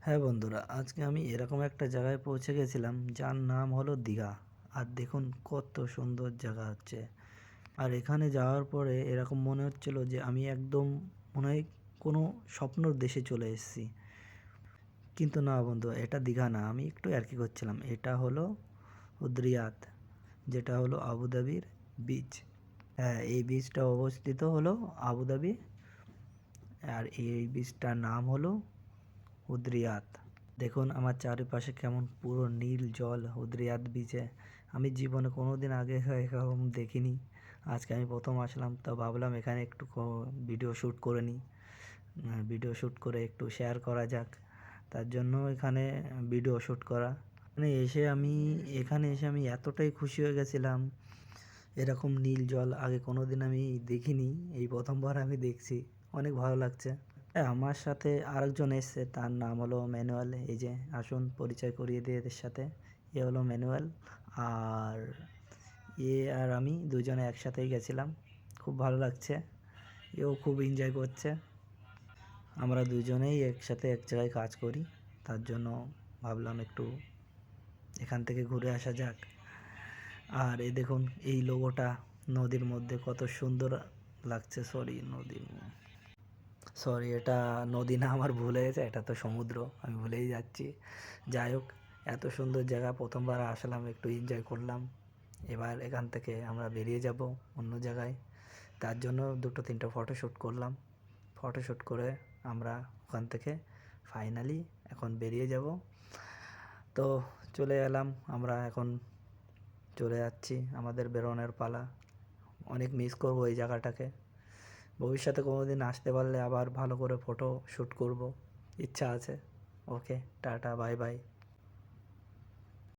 হ্যাঁ বন্ধুরা, আজকে আমি এরকম একটা জায়গায় পৌঁছে গেছিলাম যার নাম হলো দীঘা। আর দেখুন কত সুন্দর জায়গা হচ্ছে। আর এখানে যাওয়ার পরে এরকম মনে হচ্ছিল যে আমি একদম মনে হয় কোনো স্বপ্নর দেশে চলে এসেছি। কিন্তু না বন্ধু, এটা দীঘা না, আমি একটু কি করছিলাম। এটা হলো উদরিয়াত, যেটা হলো আবুধাবির বিচ। হ্যাঁ, এই বিচটা অবস্থিত হলো আবুধাবি। আর এই বিচটার নাম হলো উদরিয়াত। দেখুন আমার চারিপাশে কেমন পুরো নীল জল উদরিয়াত বিচে। আমি জীবনে কোনো দিন আগে এরকম দেখিনি। আজকে আমি প্রথম আসলাম, তো ভাবলাম এখানে একটু ভিডিও শ্যুট করে নিই। ভিডিও শ্যুট করে একটু শেয়ার করা যাক, তার জন্য এখানে ভিডিও শ্যুট করা। এখানে এসে আমি এতটাই খুশি হয়ে গেছিলাম। এরকম নীল জল আগে কোনো দিন আমি দেখিনি, এই প্রথমবার আমি দেখছি। অনেক ভালো লাগছে। হ্যাঁ, আমার সাথে আরেকজন এসছে, তার নাম হলো ম্যানুয়াল। এই যে আসুন পরিচয় করিয়ে দিয়ে এদের সাথে। এ হলো ম্যানুয়াল। আর আর আমি দুজনে একসাথেই গেছিলাম। খুব ভালো লাগছে, এও খুব এনজয় করছে। আমরা দুজনেই একসাথে এক জায়গায় কাজ করি, তার জন্য ভাবলাম একটু এখান থেকে ঘুরে আসা যাক। আর এই দেখুন এই লোগোটা নদীর মধ্যে কত সুন্দর লাগছে। সরি, এটা নদী না, আমার ভুল হয়ে গেছে, এটা তো সমুদ্র, আমি ভুলেই যাচ্ছি। যাই হোক, এত সুন্দর জায়গা প্রথমবার আসলাম, একটু এনজয় করলাম। এবার এখান থেকে আমরা বেরিয়ে যাব অন্য জায়গায়। তার জন্য দুটো তিনটে ফটোশ্যুট করলাম। ফটোশ্যুট করে আমরা ওখান থেকে ফাইনালি এখন বেরিয়ে যাব। তো চলে এলাম, আমরা এখন চলে যাচ্ছি, আমাদের বেরোনোর পালা। অনেক মিস করবো এই জায়গাটাকে। ভবিষ্যতে কোনো দিন আসতে পারলে আবার ভালো করে ফটো শ্যুট করব, ইচ্ছা আছে। ওকে, টাটা, বাই বাই।